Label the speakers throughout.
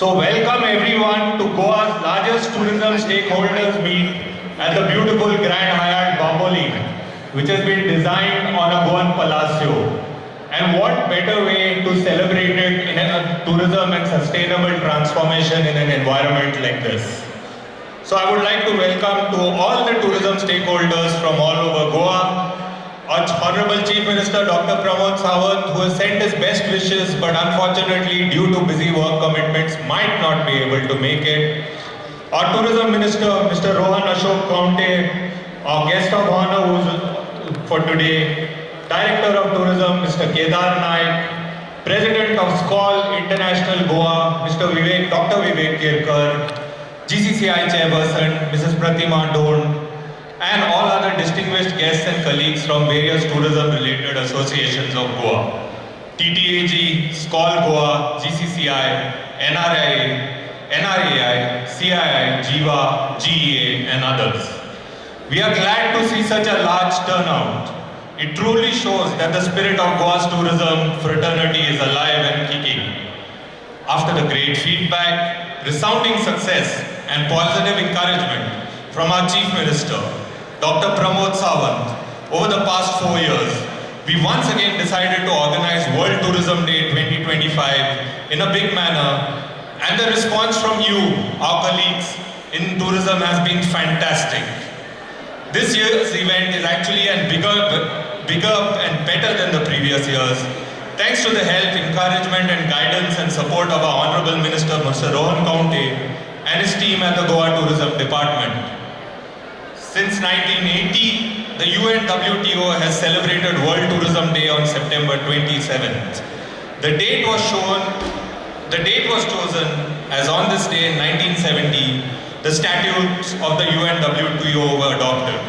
Speaker 1: So welcome everyone to Goa's largest tourism stakeholders meet at the beautiful Grand Hyatt Bamboli, which has been designed on a Goan Palacio. And what better way to celebrate it in a tourism and sustainable transformation in an environment like this. So I would like to welcome to all the tourism stakeholders from all over Goa, our Honorable Chief Minister Dr. Pramod Sawant, who has sent his best wishes but unfortunately due to busy work commitments might not be able to make it. Our Tourism Minister Mr. Rohan Khaunte, our guest of honor for today, Director of Tourism Mr. Kedar Naik, President of SCOL International Goa Mr. Dr. Vivek Kirkar, GCCI Chairperson Mrs. Pratima Don, and all other distinguished guests and colleagues from various tourism-related associations of Goa, TTAG, SCOL Goa, GCCI, NRAI, CII, JIVA, GEA, and others. We are glad to see such a large turnout. It truly shows that the spirit of Goa's tourism fraternity is alive and kicking. After the great feedback, resounding success, and positive encouragement from our Chief Minister, Dr. Pramod Sawant, over the past 4 years, we once again decided to organize World Tourism Day 2025 in a big manner, and the response from you, our colleagues in tourism, has been fantastic. This year's event is actually bigger and better than the previous years, thanks to the help, encouragement and guidance and support of our Honorable Minister Mr. Rohan Khaunte and his team at the Goa Tourism Department. Since 1980, the UNWTO has celebrated World Tourism Day on September 27th. The date was chosen as on this day in 1970, the statutes of the UNWTO were adopted.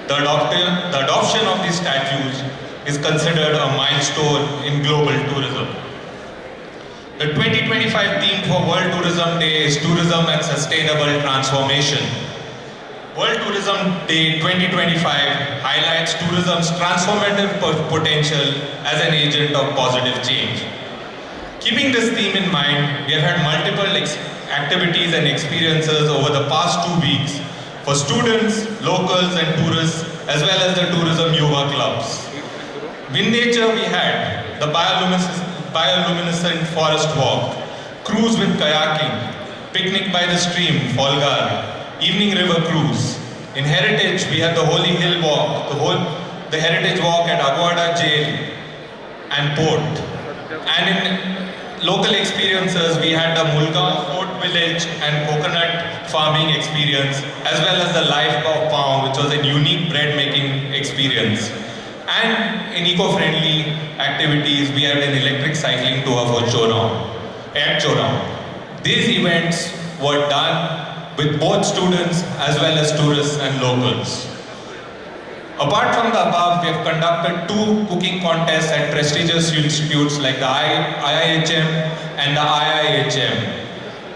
Speaker 1: The adoption of these statutes is considered a milestone in global tourism. The 2025 theme for World Tourism Day is Tourism and Sustainable Transformation. World Tourism Day 2025 highlights tourism's transformative potential as an agent of positive change. Keeping this theme in mind, we have had multiple activities and experiences over the past 2 weeks for students, locals and tourists, as well as the tourism yoga clubs. In nature, we had the bioluminescent forest walk, cruise with kayaking, picnic by the stream, Folgar, evening river cruise. In heritage, we had the Holy Hill walk, the heritage walk at Aguada Jail and Port. And in local experiences, we had the Mulgaon Fort Village and coconut farming experience, as well as the Life of Palm, which was a unique bread making experience. And in eco-friendly activities, we had an electric cycling tour for Chorao. These events were done with both students as well as tourists and locals. Apart from the above, we have conducted 2 cooking contests at prestigious institutes like the IIHM and the IIHM.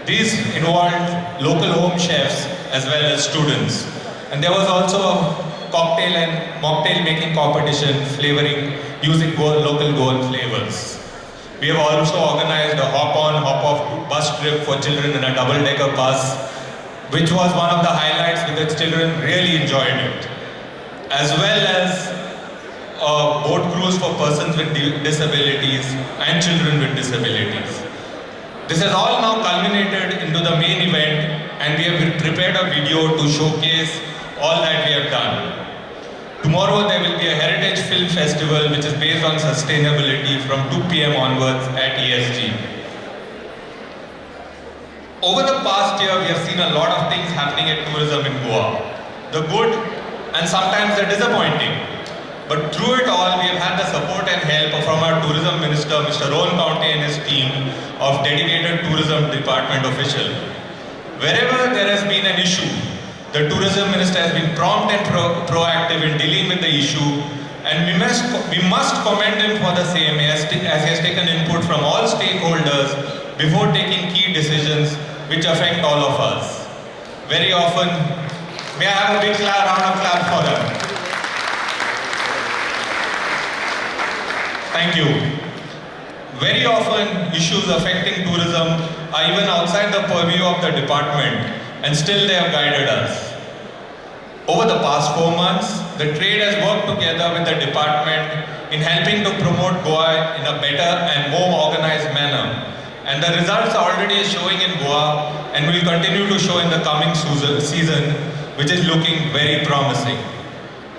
Speaker 1: These involved local home chefs as well as students. And there was also a cocktail and mocktail making competition using local Goan flavors. We have also organized a hop-on, hop-off bus trip for children in a double-decker bus, which was one of the highlights because children really enjoyed it. As well as a boat cruise for persons with disabilities and children with disabilities. This has all now culminated into the main event, and we have prepared a video to showcase all that we have done. Tomorrow there will be a Heritage Film Festival which is based on sustainability from 2 p.m. onwards at ESG. Over the past year, we have seen a lot of things happening in tourism in Goa. The good and sometimes the disappointing. But through it all, we have had the support and help from our Tourism Minister, Mr. Rohan Khaunte and his team of dedicated Tourism Department officials. Wherever there has been an issue, the Tourism Minister has been prompt and proactive in dealing with the issue, and we must commend him for the same as he has taken input from all stakeholders before taking key decisions which affect all of us. Very often, may I have a big round of applause for him. Thank you. Very often, issues affecting tourism are even outside the purview of the department, and still they have guided us. Over the past 4 months, the trade has worked together with the department in helping to promote Goa in a better and more organized manner. And the results are already showing in Goa and will continue to show in the coming season, which is looking very promising.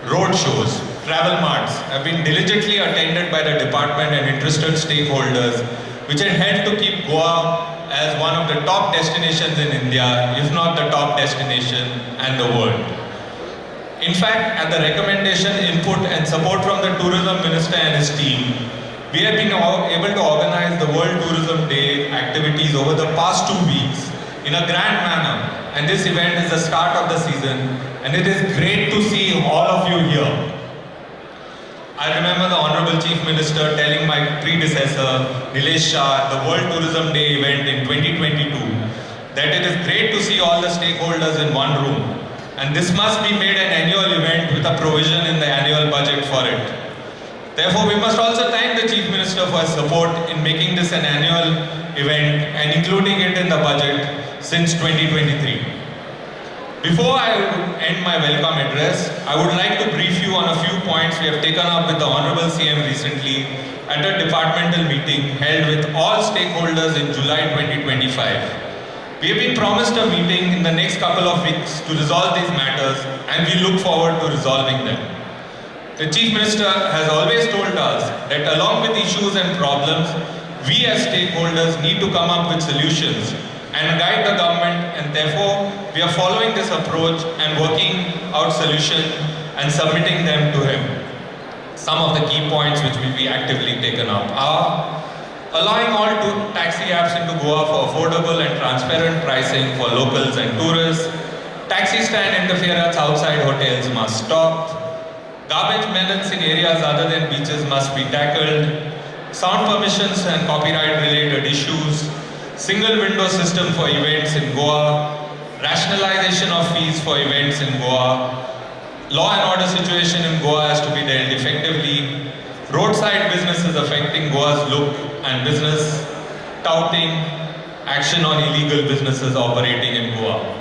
Speaker 1: Road shows, travel marts have been diligently attended by the department and interested stakeholders, which have helped to keep Goa as one of the top destinations in India, if not the top destination and the world. In fact, at the recommendation, input and support from the Tourism Minister and his team, we have been able to organize the World Tourism Day activities over the past 2 weeks in a grand manner. And this event is the start of the season, and it is great to see all of you here. I remember the Honorable Chief Minister telling my predecessor, Nilesh Shah, the World Tourism Day event in 2022, that it is great to see all the stakeholders in one room. And this must be made an annual event with a provision in the annual budget for it. Therefore, we must also thank the Chief Minister for his support in making this an annual event and including it in the budget since 2023. Before I end my welcome address, I would like to brief you on a few points we have taken up with the Honorable CM recently at a departmental meeting held with all stakeholders in July 2025. We have been promised a meeting in the next couple of weeks to resolve these matters, and we look forward to resolving them. The Chief Minister has always told us that along with issues and problems, we as stakeholders need to come up with solutions and guide the government, and therefore we are following this approach and working out solutions and submitting them to him. Some of the key points which will be actively taken up are allowing all taxi apps into Goa for affordable and transparent pricing for locals and tourists. Taxi stand interference outside hotels must stop. Garbage menace in areas other than beaches must be tackled. Sound permissions and copyright related issues. Single window system for events in Goa. Rationalization of fees for events in Goa. Law and order situation in Goa has to be dealt effectively. Roadside businesses affecting Goa's look and business. Touting. Action on illegal businesses operating in Goa.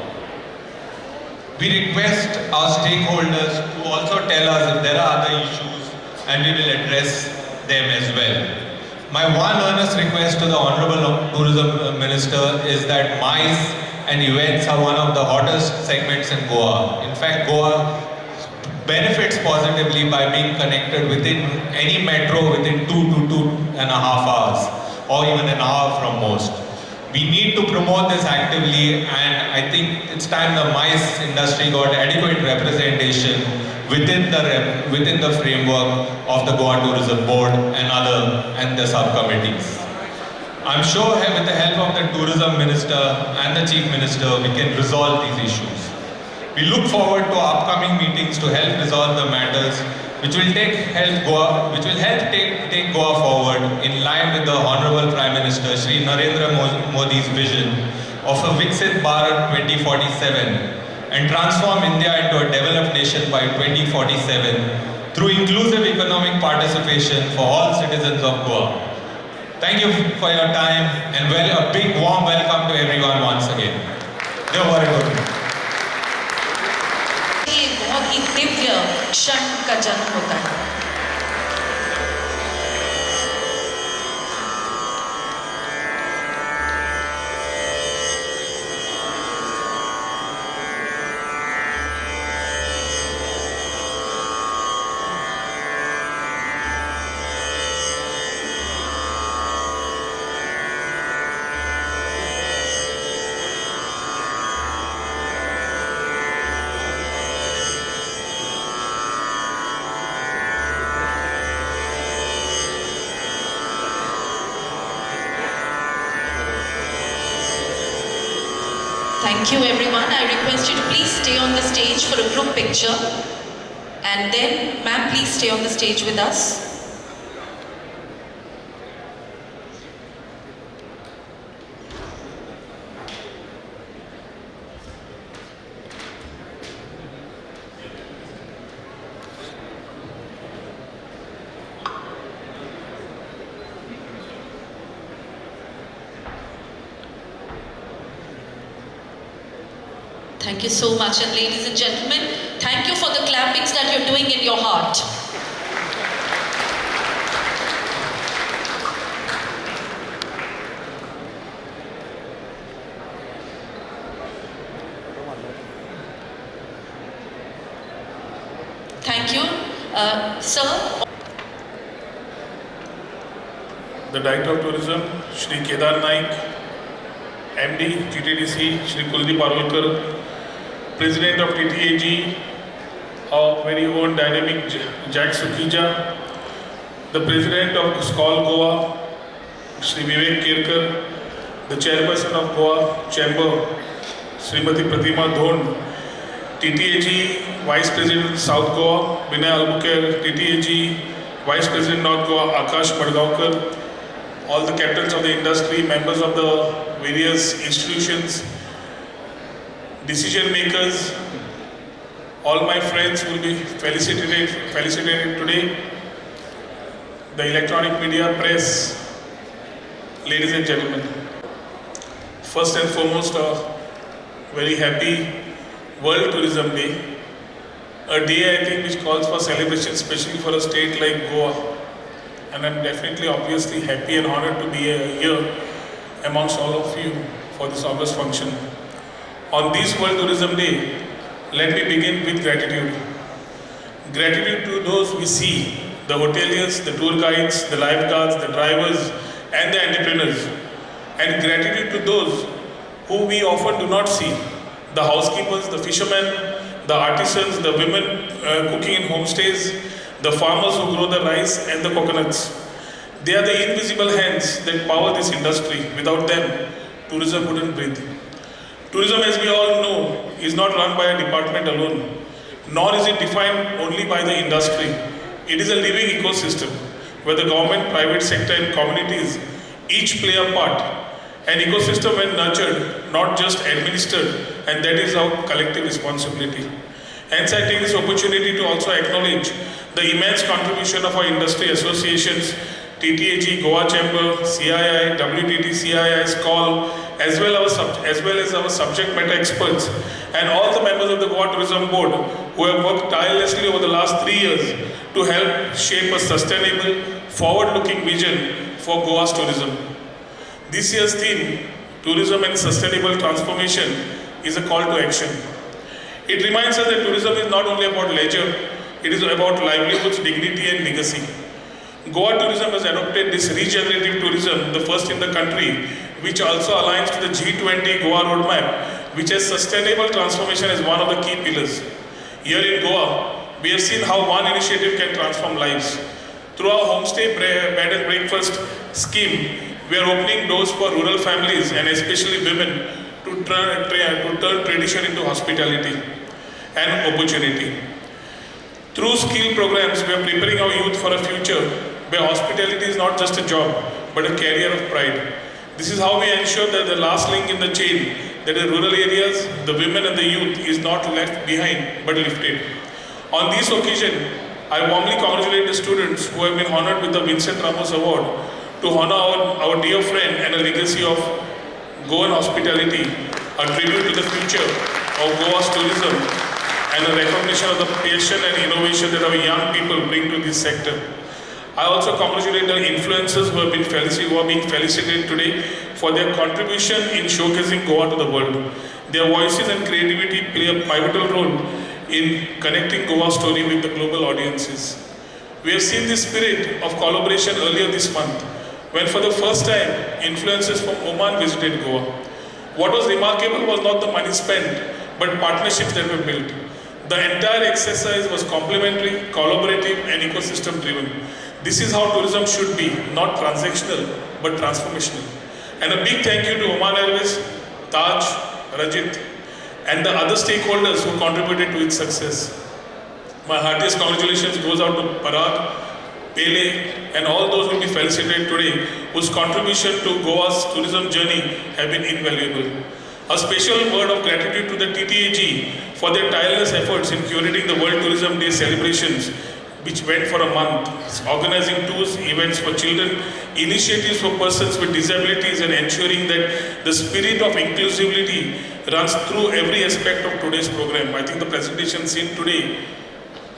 Speaker 1: We request our stakeholders to also tell us if there are other issues, and we will address them as well. My one earnest request to the Honorable Tourism Minister is that MICE and events are one of the hottest segments in Goa. In fact, Goa benefits positively by being connected within any metro within 2 to 2.5 hours, or even an hour from most. We need to promote this actively, and I think it's time the MICE industry got adequate representation within the framework of the Goa Tourism Board and the subcommittees. I'm sure with the help of the Tourism Minister and the Chief Minister, we can resolve these issues. We look forward to upcoming meetings to help resolve the matters which will help take Goa forward in line with the Honorable Prime Minister Shri Narendra Modi's vision of a Viksit Bharat 2047 and transform India into a developed nation by 2047 through inclusive economic participation for all citizens of Goa. Thank you for your time, and a big warm welcome to everyone once again. Jai Bharat.
Speaker 2: बहुत ही दिव्य क्षण का जन्म होता है। Thank you everyone. I request you to please stay on the stage for a group picture. And then, ma'am, please stay on the stage with us. Thank you so much. And ladies and gentlemen, thank you for the clappings that you're doing in your heart. Thank you. Sir.
Speaker 3: The Director of Tourism, Shri Kedar Naik, MD, TTDC, Shri Kuldeep Arolkar, President of TTAG, our very own dynamic Jack Sukija, the President of SCOL Goa, Shri Vivek Kerkar, the Chairperson of Goa Chamber, Srimati Pratima Dhond, TTAG Vice President South Goa, Vinay Albuquerque, TTAG Vice President North Goa, Akash Madgaonkar, all the captains of the industry, members of the various institutions, decision makers, all my friends will be felicitated today, the electronic media, press, ladies and gentlemen. First and foremost, a very happy World Tourism Day, a day I think which calls for celebration, especially for a state like Goa. And I'm definitely, obviously happy and honored to be here amongst all of you for this August function. On this World Tourism Day, let me begin with gratitude. Gratitude to those we see, the hoteliers, the tour guides, the lifeguards, the drivers, and the entrepreneurs. And gratitude to those who we often do not see, the housekeepers, the fishermen, the artisans, the women cooking in homestays, the farmers who grow the rice and the coconuts. They are the invisible hands that power this industry. Without them, tourism wouldn't breathe. Tourism, as we all know, is not run by a department alone, nor is it defined only by the industry. It is a living ecosystem where the government, private sector and communities each play a part. An ecosystem when nurtured, not just administered, and that is our collective responsibility. Hence, I take this opportunity to also acknowledge the immense contribution of our industry associations, TTAG, Goa Chamber, CII, WTT, CII, SCOL, as well as our subject matter experts, and all the members of the Goa Tourism Board who have worked tirelessly over the last 3 years to help shape a sustainable, forward-looking vision for Goa's tourism. This year's theme, Tourism and Sustainable Transformation, is a call to action. It reminds us that tourism is not only about leisure, it is about livelihoods, dignity and legacy. Goa Tourism has adopted this regenerative tourism, the first in the country, which also aligns to the G20 Goa roadmap, which has sustainable transformation as one of the key pillars. Here in Goa, we have seen how one initiative can transform lives. Through our homestay bed and breakfast scheme, we are opening doors for rural families and especially women to turn tradition into hospitality and opportunity. Through skill programs, we are preparing our youth for a future where hospitality is not just a job, but a career of pride. This is how we ensure that the last link in the chain, that in rural areas, the women and the youth is not left behind, but lifted. On this occasion, I warmly congratulate the students who have been honored with the Vincent Ramos Award to honor our dear friend and a legacy of Goan hospitality, a tribute to the future of Goa's tourism, and a recognition of the passion and innovation that our young people bring to this sector. I also congratulate the influencers who are being felicitated today for their contribution in showcasing Goa to the world. Their voices and creativity play a pivotal role in connecting Goa's story with the global audiences. We have seen this spirit of collaboration earlier this month, when for the first time, influencers from Oman visited Goa. What was remarkable was not the money spent, but partnerships that were built. The entire exercise was complementary, collaborative and ecosystem driven. This is how tourism should be, not transactional, but transformational. And a big thank you to Oman Airways, Taj, Rajit, and the other stakeholders who contributed to its success. My heartiest congratulations goes out to Parag, Pele, and all those who will be felicitated today, whose contribution to Goa's tourism journey have been invaluable. A special word of gratitude to the TTAG for their tireless efforts in curating the World Tourism Day celebrations, which went for a month, organizing tours, events for children, initiatives for persons with disabilities, and ensuring that the spirit of inclusivity runs through every aspect of today's program. I think the presentation seen today,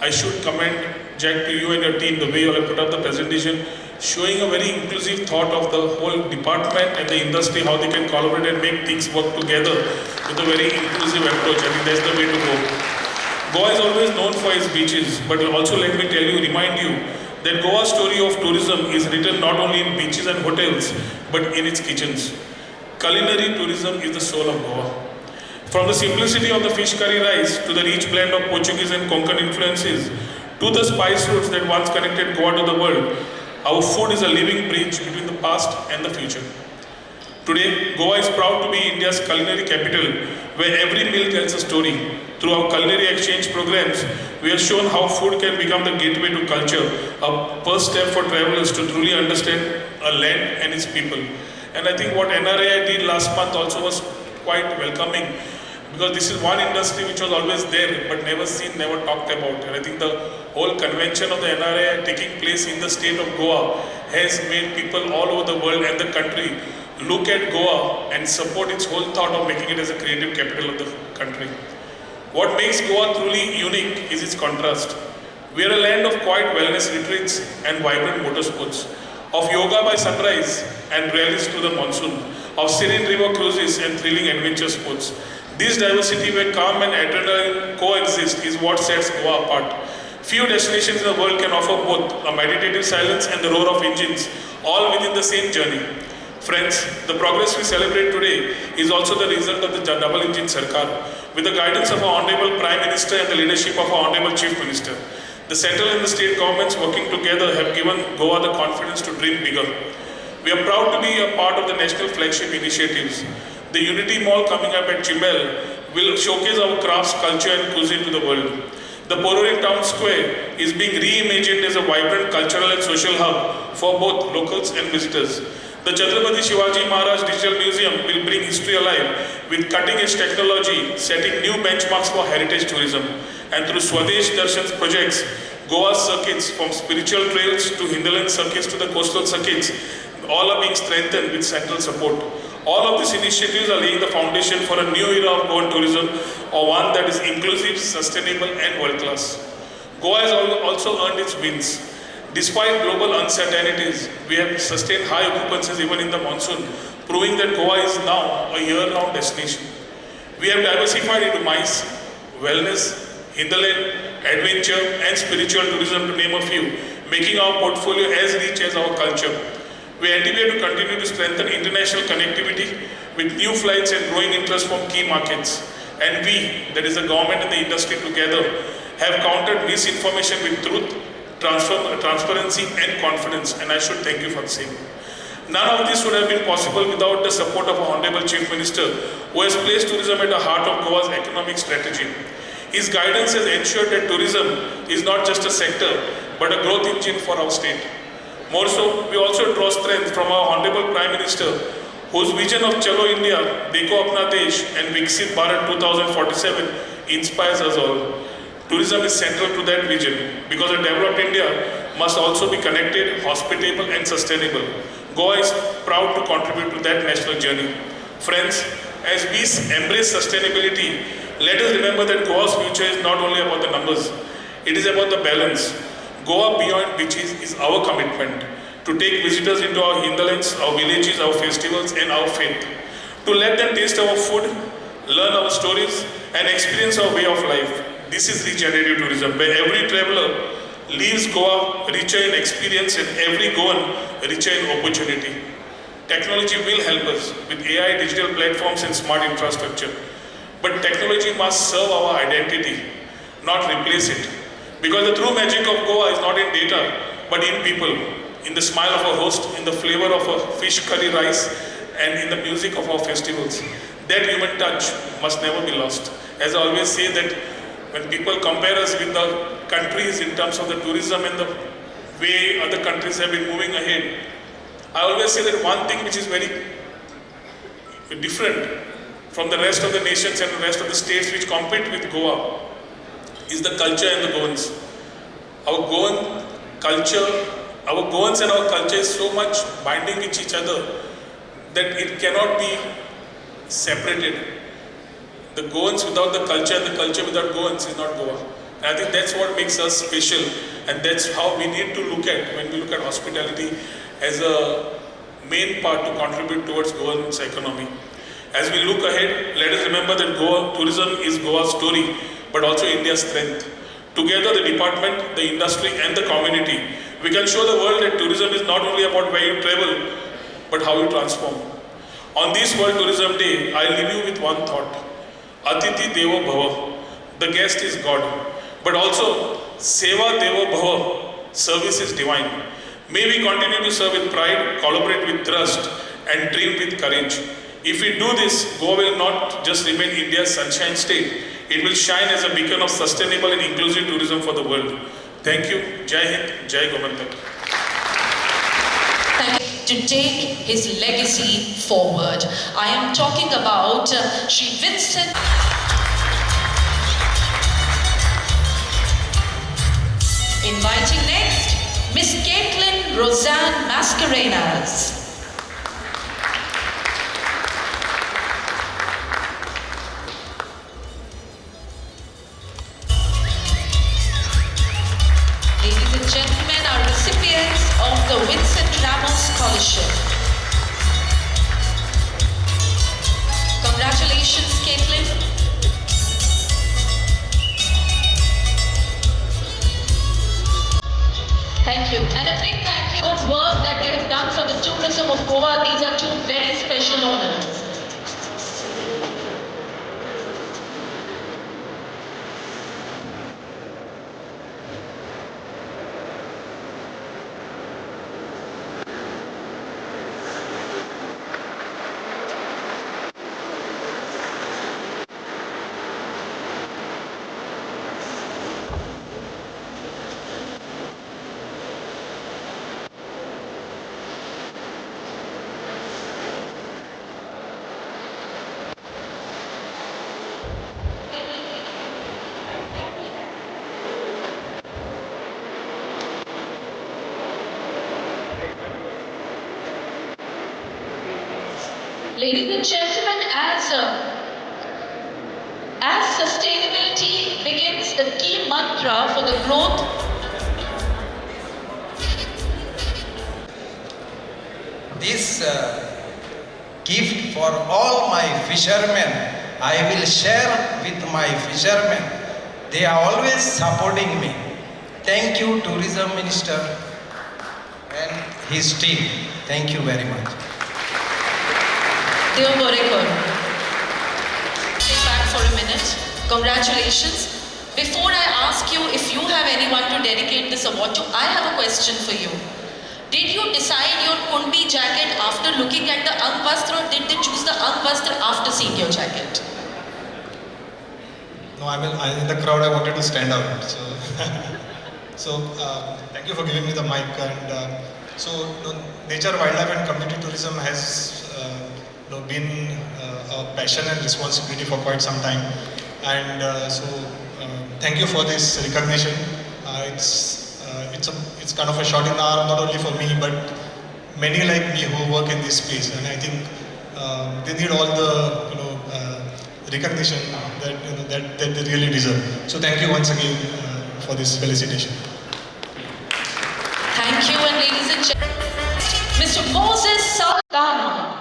Speaker 3: I should commend Jack to you and your team, the way you have put up the presentation, showing a very inclusive thought of the whole department and the industry, how they can collaborate and make things work together with a very inclusive approach. I think that's the way to go. Goa is always known for its beaches, but also let me tell you, remind you, that Goa's story of tourism is written not only in beaches and hotels, but in its kitchens. Culinary tourism is the soul of Goa. From the simplicity of the fish curry rice to the rich blend of Portuguese and Konkan influences, to the spice routes that once connected Goa to the world, our food is a living bridge between the past and the future. Today, Goa is proud to be India's culinary capital, where every meal tells a story. Through our culinary exchange programs, we have shown how food can become the gateway to culture, a first step for travelers to truly understand a land and its people. And I think what NRAI did last month also was quite welcoming, because this is one industry which was always there but never seen, never talked about. And I think the whole convention of the NRAI taking place in the state of Goa has made people all over the world and the country look at Goa and support its whole thought of making it as a creative capital of the country. What makes Goa truly unique is its contrast. We are a land of quiet wellness retreats and vibrant motorsports, of yoga by sunrise and rallies to the monsoon, of serene river cruises and thrilling adventure sports. This diversity where calm and adrenaline coexist is what sets Goa apart. Few destinations in the world can offer both a meditative silence and the roar of engines, all within the same journey. Friends, the progress we celebrate today is also the result of the double engine Sarkar, with the guidance of our Honorable Prime Minister and the leadership of our Honorable Chief Minister. The central and the state governments working together have given Goa the confidence to dream bigger. We are proud to be a part of the national flagship initiatives. The Unity Mall coming up at Chimbel will showcase our crafts, culture and cuisine to the world. The Porori Town Square is being reimagined as a vibrant cultural and social hub for both locals and visitors. The Chhatrapati Shivaji Maharaj Digital Museum will bring history alive with cutting-edge technology, setting new benchmarks for heritage tourism. And through Swadesh Darshan's projects, Goa's circuits, from spiritual trails to hinterland circuits to the coastal circuits, all are being strengthened with central support. All of these initiatives are laying the foundation for a new era of Goan tourism, or one that is inclusive, sustainable and world-class. Goa has also earned its wins. Despite global uncertainties, we have sustained high occupancies even in the monsoon, proving that Goa is now a year-round destination. We have diversified into MICE, wellness, hinterland, adventure and spiritual tourism to name a few, making our portfolio as rich as our culture. We anticipate to continue to strengthen international connectivity with new flights and growing interest from key markets. And we, that is the government and the industry together, have countered misinformation with truth, transparency and confidence, and I should thank you for the same. None of this would have been possible without the support of our Honorable Chief Minister, who has placed tourism at the heart of Goa's economic strategy. His guidance has ensured that tourism is not just a sector, but a growth engine for our state. More so, we also draw strength from our Honorable Prime Minister, whose vision of Chalo India, Dekho Apna Desh and Viksit Bharat 2047 inspires us all. Tourism is central to that vision, because a developed India must also be connected, hospitable and sustainable. Goa is proud to contribute to that national journey. Friends, as we embrace sustainability, let us remember that Goa's future is not only about the numbers, it is about the balance. Goa beyond beaches is our commitment to take visitors into our hinterlands, our villages, our festivals and our faith. To let them taste our food, learn our stories and experience our way of life. This is regenerative tourism, where every traveler leaves Goa richer in experience and every Goan richer in opportunity. Technology will help us with AI, digital platforms and smart infrastructure. But technology must serve our identity, not replace it. Because the true magic of Goa is not in data, but in people, in the smile of a host, in the flavor of a fish curry rice, and in the music of our festivals. That human touch must never be lost. As I always say that when people compare us with the countries in terms of the tourism and the way other countries have been moving ahead, I always say that one thing which is very different from the rest of the nations and the rest of the states which compete with Goa is the culture and the Goans. Our Goan culture Our Goans and our culture is so much binding with each other that it cannot be separated. The Goans without the culture and the culture without Goans is not Goa. And I think that's what makes us special, and that's how we need to look at when we look at hospitality as a main part to contribute towards Goa's economy. As we look ahead, let us remember that Goa tourism is Goa's story, but also India's strength. Together, the department, the industry, and the community, we can show the world that tourism is not only about where you travel, but how you transform. On this World Tourism Day, I leave you with one thought. Atiti Devo Bhava. The guest is God. But also, Seva Devo Bhava. Service is divine. May we continue to serve with pride, collaborate with trust, and dream with courage. If we do this, Goa will not just remain India's sunshine state. It will shine as a beacon of sustainable and inclusive tourism for the world. Thank you. Jai Hind, Jai Gomantak.
Speaker 2: Thank you. To take his legacy forward. I am talking about Sri Vincent. Inviting next, Miss Caitlin Roseanne Mascarenas. Ladies and gentlemen, our recipients of the Vincent Ramos Scholarship. Congratulations, Caitlin. Thank you. And a big thank you for work that they have done for the tourism of Goa. These are two very special honors. Ladies and gentlemen, as sustainability begins the key mantra for the growth.
Speaker 4: This gift for all my fishermen, I will share with my fishermen. They are always supporting me. Thank you, Tourism Minister and his team. Thank you very much.
Speaker 2: Dear Borekor, stay back for a minute. Congratulations. Before I ask you if you have anyone to dedicate this award to, I have a question for you. Did you decide your Kunbi jacket after looking at the Ang Vastra, or did they choose the Ang Vastra after seeing your jacket?
Speaker 5: No, in the crowd I wanted to stand out. So, thank you for giving me the mic. And nature, wildlife and community tourism has been a passion and responsibility for quite some time. And thank you for this recognition. It's kind of a shot in the arm, not only for me, but many like me who work in this space. And I think they need all the recognition that they really deserve. So thank you once again for this felicitation.
Speaker 2: Thank you, and ladies and gentlemen, Mr. Moses Sultana.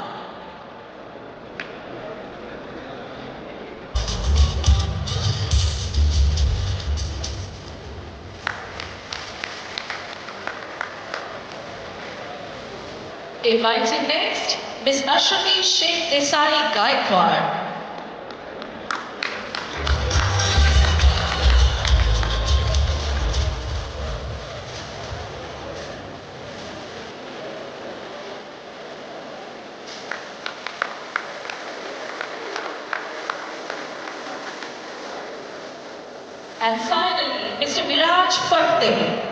Speaker 2: Inviting next, Ms. Ashwini Sheikh Desai Gaikwad. And finally, Mr. Viraj Phakde.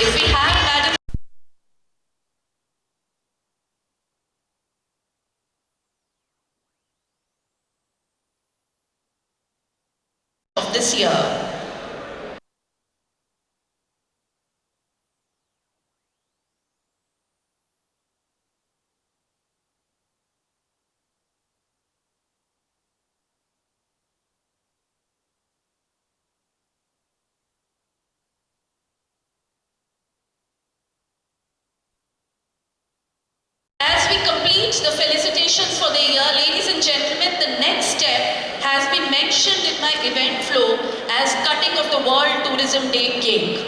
Speaker 2: If we have Madam of this year. As we complete the felicitations for the year, ladies and gentlemen, the next step has been mentioned in my event flow as cutting of the World Tourism Day cake.